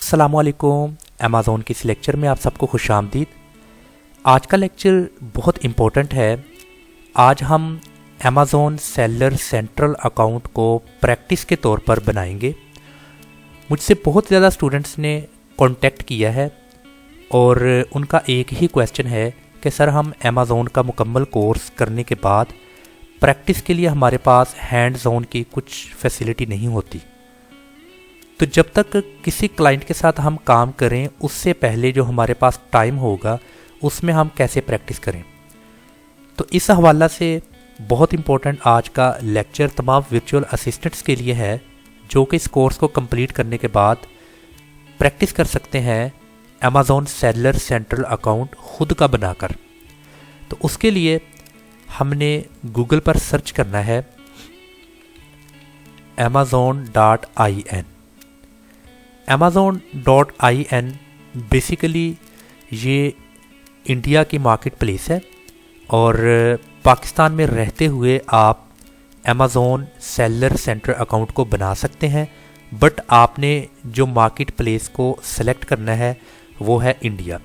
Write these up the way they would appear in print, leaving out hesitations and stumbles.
अस्सलामुअलैकुम। अमेज़ॉन के इस लेक्चर में आप सबको खुशामदीद। आज का लेक्चर बहुत इम्पोर्टेंट है। आज हम अमेज़ॉन सेलर सेंट्रल अकाउंट को प्रैक्टिस के तौर पर बनाएंगे। मुझसे बहुत ज़्यादा स्टूडेंट्स ने कांटेक्ट किया है और उनका एक ही क्वेश्चन है कि सर हम अमेज़ॉन का मुकम्मल कोर्स करने के बाद प्रैक्टिस के लिए हमारे पास हैंड्स ऑन की कुछ फैसिलिटी नहीं होती, तो जब तक किसी क्लाइंट के साथ हम काम करें उससे पहले जो हमारे पास टाइम होगा उसमें हम कैसे प्रैक्टिस करें। तो इस हवाला से बहुत इम्पोर्टेंट आज का लेक्चर तमाम वर्चुअल असिस्टेंट्स के लिए है जो कि इस कोर्स को कंप्लीट करने के बाद प्रैक्टिस कर सकते हैं अमेज़ॉन सेलर सेंट्रल अकाउंट खुद का बनाकर। तो उसके लिए हमने गूगल पर सर्च करना है amazon.in। amazon.in बेसिकली ये इंडिया की मार्केट प्लेस है और पाकिस्तान में रहते हुए आप अमेज़ॉन सेलर सेंटर अकाउंट को बना सकते हैं, बट आपने जो मार्केट प्लेस को सेलेक्ट करना है वो है इंडिया।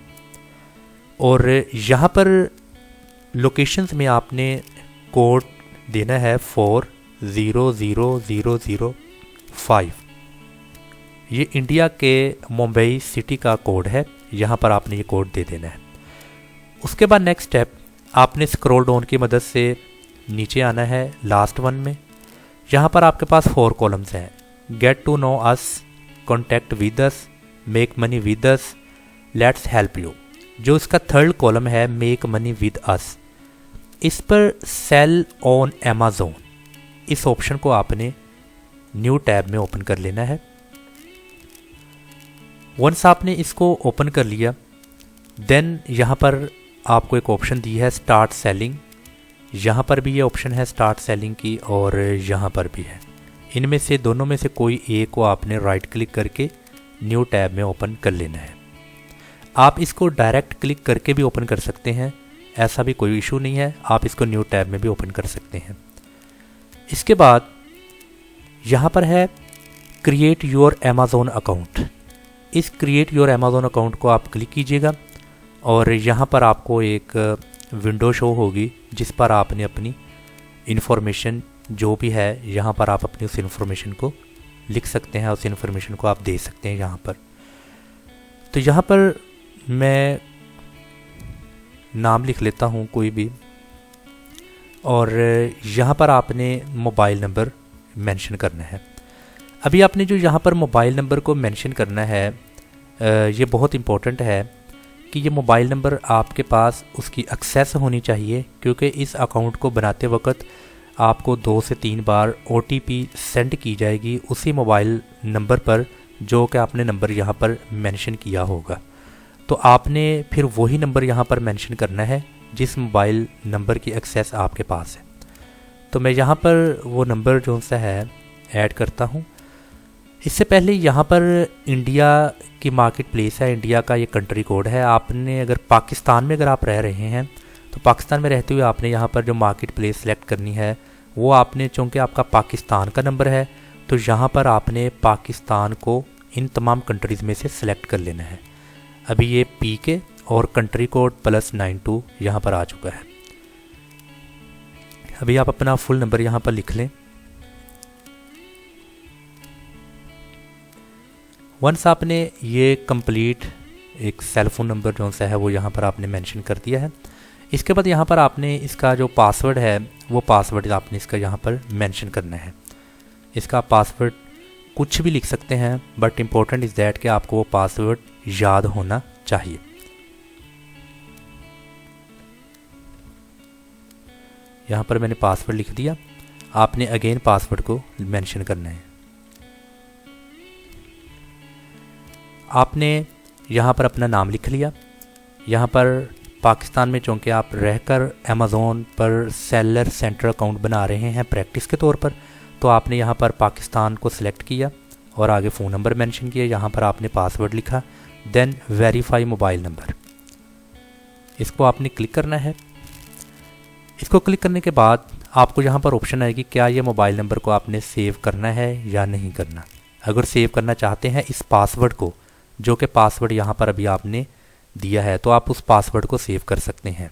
और यहाँ पर लोकेशंस में आपने कोड देना है 400005। ये इंडिया के मुंबई सिटी का कोड है, यहाँ पर आपने ये कोड दे देना है। उसके बाद नेक्स्ट स्टेप आपने स्क्रॉल डाउन की मदद से नीचे आना है लास्ट वन में। यहाँ पर आपके पास 4 कॉलम्स हैं, get to know us, contact with us, make money with us, let's help you. जो इसका थर्ड कॉलम है मेक मनी विद अस, इस पर सेल ऑन अमेज़ॉन, इस ऑप्शन को आपने न्यू टैब में ओपन कर लेना है। वंस आपने इसको ओपन कर लिया देन यहाँ पर आपको एक ऑप्शन दी है स्टार्ट सेलिंग। यहाँ पर भी ये ऑप्शन है स्टार्ट सेलिंग की और यहाँ पर भी है। इनमें से दोनों में से कोई एक को आपने राइट क्लिक करके न्यू टैब में ओपन कर लेना है। आप इसको डायरेक्ट क्लिक करके भी ओपन कर सकते हैं, ऐसा भी कोई इशू नहीं है, आप इसको न्यू टैब में भी ओपन कर सकते हैं। इसके बाद यहाँ पर है क्रिएट योर अमेज़ॉन अकाउंट। इस क्रिएट योर अमेज़ॉन अकाउंट को आप क्लिक कीजिएगा और यहाँ पर आपको एक विंडो शो होगी जिस पर आपने अपनी इन्फॉर्मेशन जो भी है यहाँ पर आप अपनी उस इन्फॉर्मेशन को लिख सकते हैं, उस इन्फॉर्मेशन को आप दे सकते हैं यहाँ पर। तो यहाँ पर मैं नाम लिख लेता हूँ कोई भी, और यहाँ पर आपने मोबाइल नंबर मेंशन करना है। अभी आपने जो यहाँ पर मोबाइल नंबर को मेंशन करना है ये बहुत इम्पोर्टेंट है कि ये मोबाइल नंबर आपके पास उसकी एक्सेस होनी चाहिए, क्योंकि इस अकाउंट को बनाते वक्त आपको 2 से 3 बार OTP सेंड की जाएगी उसी मोबाइल नंबर पर जो कि आपने नंबर यहाँ पर मेंशन किया होगा। तो आपने फिर वही नंबर यहाँ पर मेंशन करना है जिस मोबाइल नंबर की एक्सेस आपके पास है। तो मैं यहाँ पर वो नंबर जो सा है ऐड करता हूँ। इससे पहले यहाँ पर इंडिया की मार्केट प्लेस है, इंडिया का ये कंट्री कोड है। आपने अगर पाकिस्तान में अगर आप रह रहे हैं तो पाकिस्तान में रहते हुए आपने यहाँ पर जो मार्केट प्लेस सेलेक्ट करनी है वो आपने, चूँकि आपका पाकिस्तान का नंबर है तो यहाँ पर आपने पाकिस्तान को इन तमाम कंट्रीज़ में से सिलेक्ट कर लेना है। अभी ये PK और कंट्री कोड +92 यहाँ पर आ चुका है। अभी आप अपना फुल नंबर यहाँ पर लिख लें। वंस आपने ये कंप्लीट एक सेल फोन नंबर जो सा है वो यहाँ पर आपने मेंशन कर दिया है। इसके बाद यहाँ पर आपने इसका जो पासवर्ड है वो पासवर्ड आपने इसका यहाँ पर मेंशन करना है। इसका पासवर्ड कुछ भी लिख सकते हैं, बट इम्पोर्टेंट इज़ दैट कि आपको वो पासवर्ड याद होना चाहिए। यहाँ पर मैंने पासवर्ड लिख दिया, आपने अगेन पासवर्ड को मेंशन करना है। आपने यहाँ पर अपना नाम लिख लिया। यहाँ पर पाकिस्तान में चूँकि आप रहकर अमेज़ॉन पर सेलर सेंटर अकाउंट बना रहे हैं प्रैक्टिस के तौर पर, तो आपने यहाँ पर पाकिस्तान को सिलेक्ट किया और आगे फ़ोन नंबर मेंशन किया। यहाँ पर आपने पासवर्ड लिखा, देन वेरीफाई मोबाइल नंबर, इसको आपने क्लिक करना है। इसको क्लिक करने के बाद आपको यहाँ पर ऑप्शन आएगी क्या ये मोबाइल नंबर को आपने सेव करना है या नहीं करना। अगर सेव करना चाहते हैं इस पासवर्ड को जो कि पासवर्ड यहाँ पर अभी आपने दिया है, तो आप उस पासवर्ड को सेव कर सकते हैं।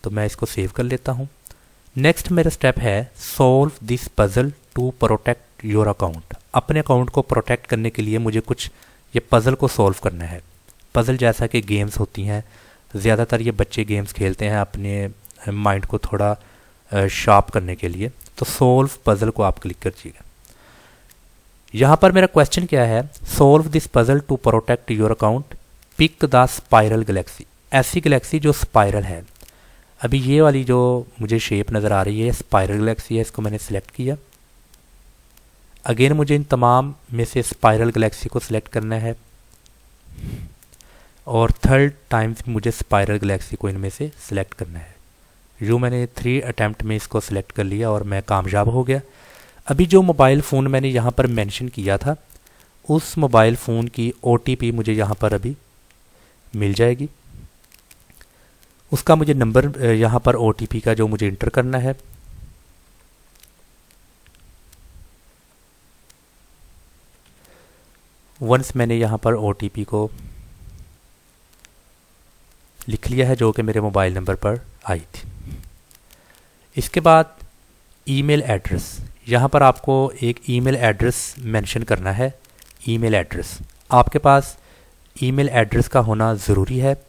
तो मैं इसको सेव कर लेता हूँ। नेक्स्ट मेरा स्टेप है solve this puzzle to protect your account. अपने अकाउंट को प्रोटेक्ट करने के लिए मुझे कुछ ये पज़ल को सॉल्व करना है। पज़ल जैसा कि गेम्स होती हैं, ज़्यादातर ये बच्चे गेम्स खेलते हैं अपने माइंड को थोड़ा शार्प करने के लिए। तो सॉल्व पज़ल को आप क्लिक करिएगा। यहाँ पर मेरा क्वेश्चन क्या है, solve this puzzle to protect your account, pick the spiral galaxy. ऐसी गैलेक्सी जो स्पाइरल है। अभी ये वाली जो मुझे शेप नज़र आ रही है स्पाइरल गैलेक्सी है, इसको मैंने सिलेक्ट किया। अगेन मुझे इन तमाम में से स्पाइरल गैलेक्सी को सिलेक्ट करना है और थर्ड टाइम मुझे स्पाइरल गैलेक्सी को इनमें से सिलेक्ट करना है। यूँ मैंने 3 अटैम्प्ट में इसको सिलेक्ट कर लिया और मैं कामयाब हो गया। अभी जो मोबाइल फ़ोन मैंने यहाँ पर मेंशन किया था, उस मोबाइल फ़ोन की OTP मुझे यहाँ पर अभी मिल जाएगी। उसका मुझे नंबर यहाँ पर OTP का जो मुझे इंटर करना है। वंस मैंने यहाँ पर OTP को लिख लिया है जो कि मेरे मोबाइल नंबर पर आई थी। इसके बाद ईमेल एड्रेस, यहाँ पर आपको एक ईमेल एड्रेस मेंशन करना है। ईमेल एड्रेस आपके पास ईमेल एड्रेस का होना ज़रूरी है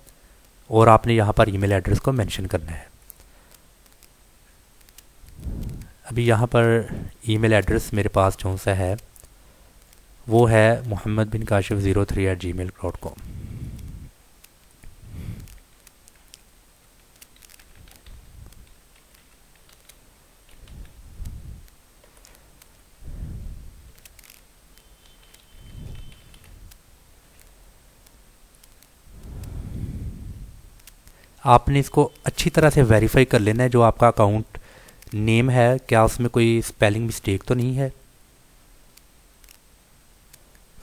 और आपने यहाँ पर ईमेल एड्रेस को मेंशन करना है। अभी यहाँ पर ईमेल एड्रेस मेरे पास जो सा है वो है mohammed-bin-kashif03@gmail.com। आपने इसको अच्छी तरह से वेरीफाई कर लेना है। जो आपका अकाउंट नेम है, क्या उसमें कोई स्पेलिंग मिस्टेक तो नहीं है।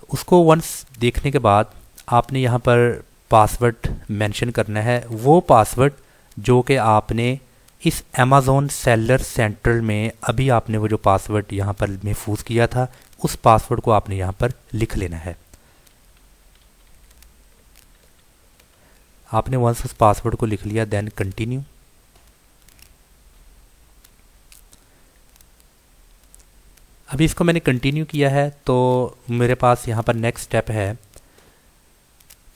उसको वंस देखने के बाद आपने यहाँ पर पासवर्ड मेंशन करना है, वो पासवर्ड जो कि आपने इस अमेज़ॉन सेलर सेंटर में अभी आपने वो जो पासवर्ड यहाँ पर महफूज किया था, उस पासवर्ड को आपने यहाँ पर लिख लेना है। आपने वंस उस पासवर्ड को लिख लिया, देन कंटिन्यू। अभी इसको मैंने कंटिन्यू किया है तो मेरे पास यहाँ पर नेक्स्ट स्टेप है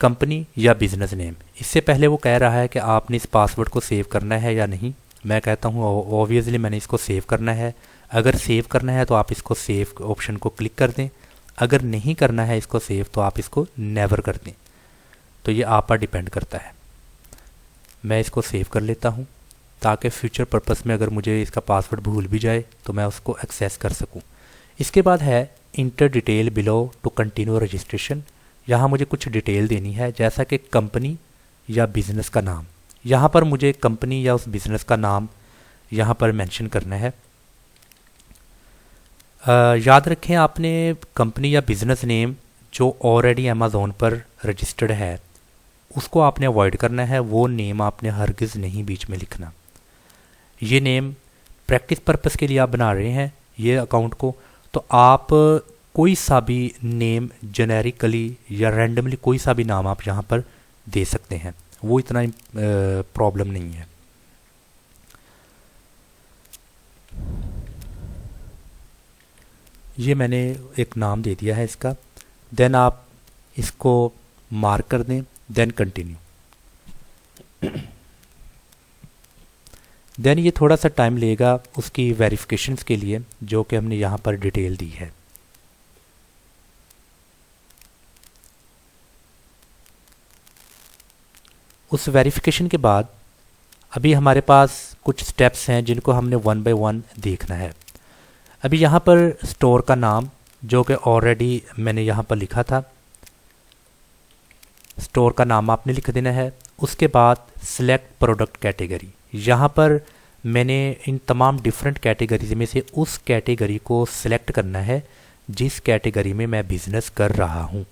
कंपनी या बिज़नेस नेम। इससे पहले वो कह रहा है कि आपने इस पासवर्ड को सेव करना है या नहीं। मैं कहता हूँ ऑब्वियसली मैंने इसको सेव करना है। अगर सेव करना है तो आप इसको सेव ऑप्शन को क्लिक कर दें। अगर नहीं करना है इसको सेव तो आप इसको नेवर कर दें। तो ये आप पर डिपेंड करता है। मैं इसको सेव कर लेता हूँ ताकि फ्यूचर पर्पस में अगर मुझे इसका पासवर्ड भूल भी जाए तो मैं उसको एक्सेस कर सकूँ। इसके बाद है enter detail below to continue registration. यहाँ मुझे कुछ डिटेल देनी है, जैसा कि कंपनी या बिज़नेस का नाम। यहाँ पर मुझे कंपनी या उस बिज़नेस का नाम यहाँ पर मेंशन करना है। याद रखें आपने कंपनी या बिज़नेस नेम जो ऑलरेडी अमेज़ॉन पर रजिस्टर्ड है उसको आपने अवॉइड करना है। वो नेम आपने हरगिज़ नहीं बीच में लिखना। ये नेम प्रैक्टिस पर्पस के लिए आप बना रहे हैं ये अकाउंट को, तो आप कोई सा भी नेम जेनेरिकली या रैंडमली कोई सा भी नाम आप यहाँ पर दे सकते हैं, वो इतना प्रॉब्लम नहीं है। ये मैंने एक नाम दे दिया है इसका। देन आप इसको मार्क कर दें, देन कंटिन्यू। देन ये थोड़ा सा टाइम लेगा उसकी वेरिफिकेशंस के लिए जो कि हमने यहाँ पर डिटेल दी है। उस वेरिफिकेशन के बाद अभी हमारे पास कुछ स्टेप्स हैं जिनको हमने 1 बाय 1 देखना है। अभी यहाँ पर स्टोर का नाम जो कि ऑलरेडी मैंने यहाँ पर लिखा था, स्टोर का नाम आपने लिख देना है। उसके बाद सिलेक्ट प्रोडक्ट कैटेगरी, यहाँ पर मैंने इन तमाम डिफरेंट कैटेगरीज में से उस कैटेगरी को सिलेक्ट करना है जिस कैटेगरी में मैं बिज़नेस कर रहा हूँ।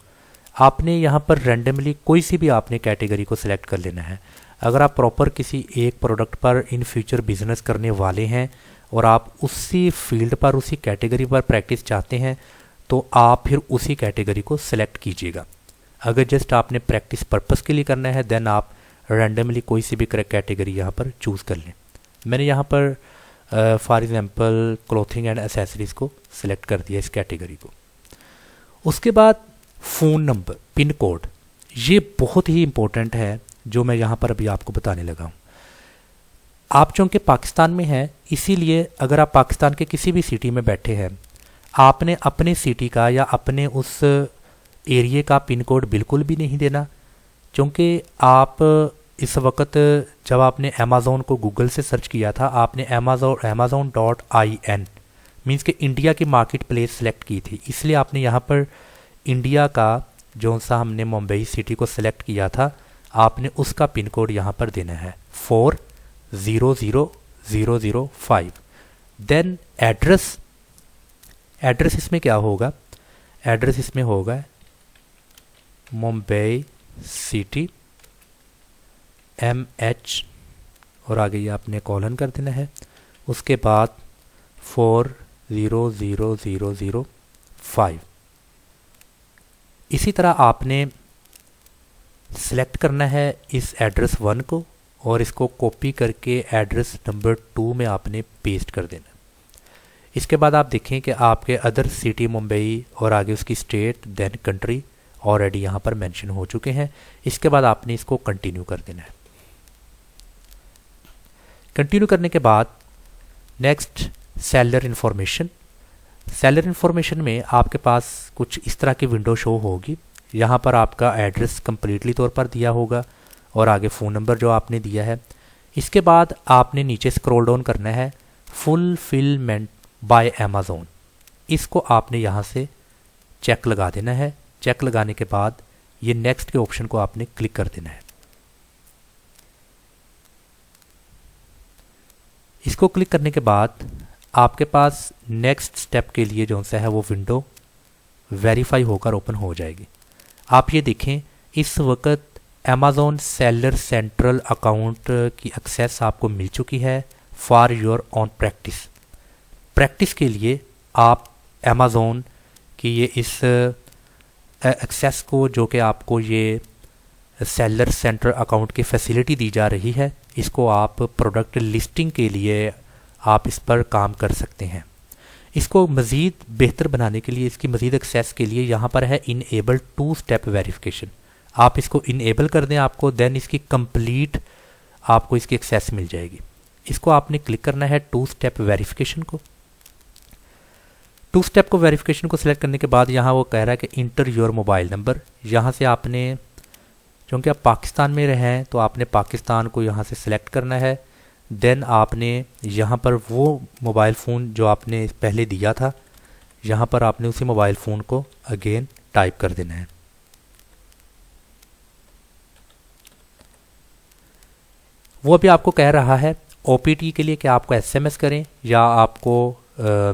आपने यहाँ पर रैंडमली कोई सी भी आपने कैटेगरी को सिलेक्ट कर लेना है। अगर आप प्रॉपर किसी एक प्रोडक्ट पर इन फ्यूचर बिज़नेस करने वाले हैं और आप उसी फील्ड पर उसी कैटेगरी पर प्रैक्टिस चाहते हैं तो आप फिर उसी कैटेगरी को सिलेक्ट कीजिएगा। अगर जस्ट आपने प्रैक्टिस पर्पस के लिए करना है देन आप रैंडमली कोई सी भी कैटेगरी यहाँ पर चूज़ कर लें। मैंने यहाँ पर for example clothing and accessories को सिलेक्ट कर दिया इस कैटेगरी को। उसके बाद फ़ोन नंबर, पिन कोड, ये बहुत ही इम्पोर्टेंट है जो मैं यहाँ पर अभी आपको बताने लगा हूँ। आप चूँकि पाकिस्तान में हैं इसीलिए अगर आप पाकिस्तान के किसी भी सिटी में बैठे हैं आपने अपने सिटी का या अपने उस एरिए का पिन कोड बिल्कुल भी नहीं देना, क्योंकि आप इस वक्त जब आपने अमेज़ोन को गूगल से सर्च किया था आपने amazon.in मीन्स कि इंडिया की मार्केट प्लेस सेलेक्ट की थी, इसलिए आपने यहाँ पर इंडिया का जो सा हमने मुंबई सिटी को सिलेक्ट किया था आपने उसका पिन कोड यहाँ पर देना है 400005। देन एड्रेस, एड्रेस इसमें क्या होगा, एड्रेस इसमें होगा मुंबई सिटी MH और आगे ये आपने कॉलन कर देना है। उसके बाद 400005। इसी तरह आपने सेलेक्ट करना है इस एड्रेस 1 को और इसको कॉपी करके एड्रेस नंबर 2 में आपने पेस्ट कर देना। इसके बाद आप देखें कि आपके अदर सिटी मुंबई और आगे उसकी स्टेट देन कंट्री ऑलरेडी यहाँ पर मेंशन हो चुके हैं। इसके बाद आपने इसको कंटिन्यू कर देना है। कंटिन्यू करने के बाद next seller information. Seller information में आपके पास कुछ इस तरह की विंडो शो होगी। यहाँ पर आपका एड्रेस कम्प्लीटली तौर पर दिया होगा और आगे फ़ोन नंबर जो आपने दिया है। इसके बाद आपने नीचे स्क्रॉल डाउन करना है फुलफिलमेंट बाय अमेज़ॉन, इसको आपने यहाँ से चेक लगा देना है। चेक लगाने के बाद ये नेक्स्ट के ऑप्शन को आपने क्लिक कर देना है। इसको क्लिक करने के बाद आपके पास नेक्स्ट स्टेप के लिए जो सा है वो विंडो वेरीफाई होकर ओपन हो जाएगी। आप ये देखें इस वक्त अमेज़ॉन सेलर सेंट्रल अकाउंट की एक्सेस आपको मिल चुकी है for your on practice. Practice के लिए आप अमेज़ॉन की ये इस एक्सेस को जो कि आपको ये सेलर सेंट्रल अकाउंट की फैसिलिटी दी जा रही है इसको आप प्रोडक्ट लिस्टिंग के लिए आप इस पर काम कर सकते हैं। इसको मज़ीद बेहतर बनाने के लिए इसकी मज़ीद एक्सेस के लिए यहाँ पर है इनेबल 2 स्टेप वेरिफिकेशन। आप इसको इनेबल कर दें आपको देन इसकी कंप्लीट आपको इसकी एक्सेस मिल जाएगी। इसको आपने क्लिक करना है 2 स्टेप वेरिफिकेशन को। 2 स्टेप को वेरिफिकेशन को सिलेक्ट करने के बाद यहाँ वो कह रहा है कि इंटर योर मोबाइल नंबर। यहाँ से आपने क्योंकि आप पाकिस्तान में रहे हैं तो आपने पाकिस्तान को यहाँ से सिलेक्ट करना है। देन आपने यहाँ पर वो मोबाइल फ़ोन जो आपने पहले दिया था यहाँ पर आपने उसी मोबाइल फ़ोन को अगेन टाइप कर देना है। वो अभी आपको कह रहा है OPT के लिए कि आपको SMS करें या आपको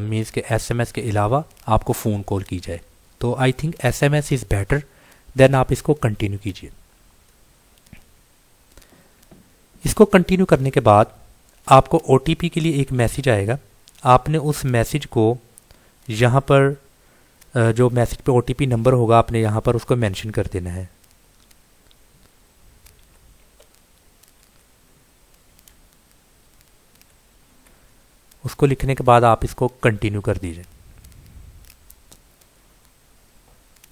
मीन्स के SMS के अलावा आपको फ़ोन कॉल की जाए। तो I think SMS is better. Then आप इसको कंटिन्यू कीजिए। इसको कंटिन्यू करने के बाद आपको OTP के लिए एक मैसेज आएगा। आपने उस मैसेज को यहाँ पर जो मैसेज पे OTP नंबर होगा आपने यहाँ पर उसको मेंशन कर देना है। उसको लिखने के बाद आप इसको कंटिन्यू कर दीजिए।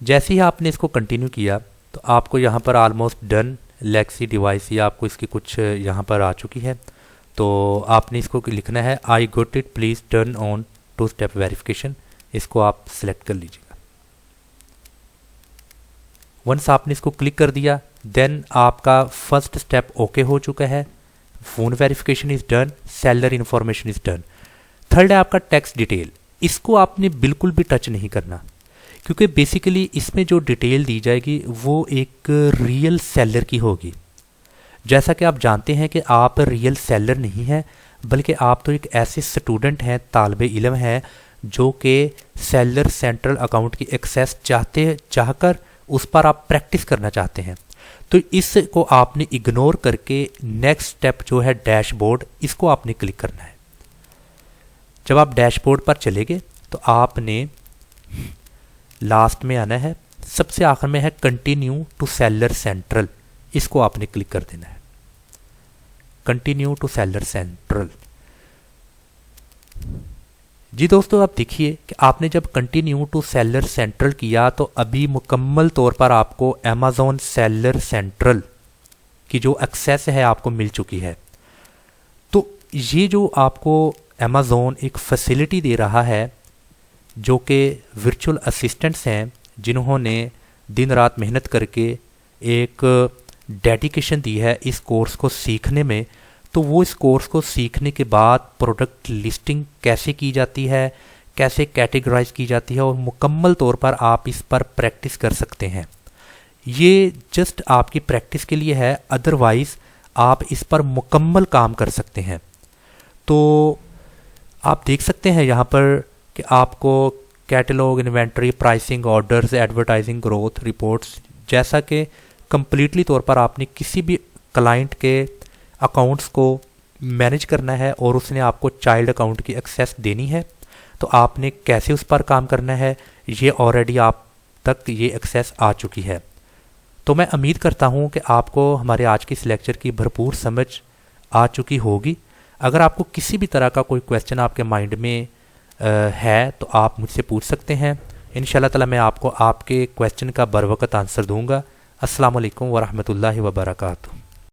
जैसे ही आपने इसको कंटिन्यू किया तो आपको यहाँ पर ऑलमोस्ट डन लेक्सी डिवाइस या आपको इसकी कुछ यहाँ पर आ चुकी है। तो आपने इसको लिखना है I got it please turn on 2 step verification. इसको आप सिलेक्ट कर लीजिएगा। वंस आपने इसको क्लिक कर दिया देन आपका फर्स्ट स्टेप ओके हो चुका है। Phone verification is done, seller information is done. Third है आपका टैक्स डिटेल। इसको आपने बिल्कुल भी टच नहीं करना क्योंकि बेसिकली इसमें जो डिटेल दी जाएगी वो एक रियल सेलर की होगी। जैसा कि आप जानते हैं कि आप रियल सेलर नहीं हैं बल्कि आप तो एक ऐसे स्टूडेंट हैं, तालिबे इल्म हैं जो कि सेलर सेंट्रल अकाउंट की एक्सेस चाहकर उस पर आप प्रैक्टिस करना चाहते हैं। तो इसको आपने इग्नोर करके नेक्स्ट स्टेप जो है डैशबोर्ड, इसको आपने क्लिक करना है। जब आप डैशबोर्ड पर चले गए तो आपने लास्ट में आना है, सबसे आखिर में है कंटिन्यू टू सेलर सेंट्रल, इसको आपने क्लिक कर देना है, कंटिन्यू टू सेलर सेंट्रल। जी दोस्तों, आप देखिए कि आपने जब कंटिन्यू टू सेलर सेंट्रल किया तो अभी मुकम्मल तौर पर आपको अमेज़ॉन सेलर सेंट्रल की जो एक्सेस है आपको मिल चुकी है। तो ये जो आपको अमेज़ॉन एक फैसिलिटी दे रहा है, जो कि वर्चुअल असिस्टेंट्स हैं जिन्होंने दिन रात मेहनत करके एक डेडिकेशन दी है इस कोर्स को सीखने में, तो वो इस कोर्स को सीखने के बाद प्रोडक्ट लिस्टिंग कैसे की जाती है, कैसे कैटेगराइज की जाती है और मुकम्मल तौर पर आप इस पर प्रैक्टिस कर सकते हैं। ये जस्ट आपकी प्रैक्टिस के लिए है, अदरवाइज़ आप इस पर मुकम्मल काम कर सकते हैं। तो आप देख सकते हैं यहाँ पर कि आपको catalogue, inventory, pricing, orders, advertising, growth reports, जैसा कि कंप्लीटली तौर पर आपने किसी भी क्लाइंट के अकाउंट्स को मैनेज करना है और उसने आपको चाइल्ड अकाउंट की एक्सेस देनी है, तो आपने कैसे उस पर काम करना है, ये ऑलरेडी आप तक ये एक्सेस आ चुकी है। तो मैं उम्मीद करता हूँ कि आपको हमारे आज की इस लेक्चर की भरपूर समझ आ चुकी होगी। अगर आपको किसी भी तरह का कोई क्वेश्चन आपके माइंड में है तो आप मुझसे पूछ सकते हैं। इंशाल्लाह ताला मैं आपको आपके क्वेश्चन का बरवकत आंसर दूंगा। अस्सलाम वालेकुम वरहमतुल्लाहि वबरकातुहू।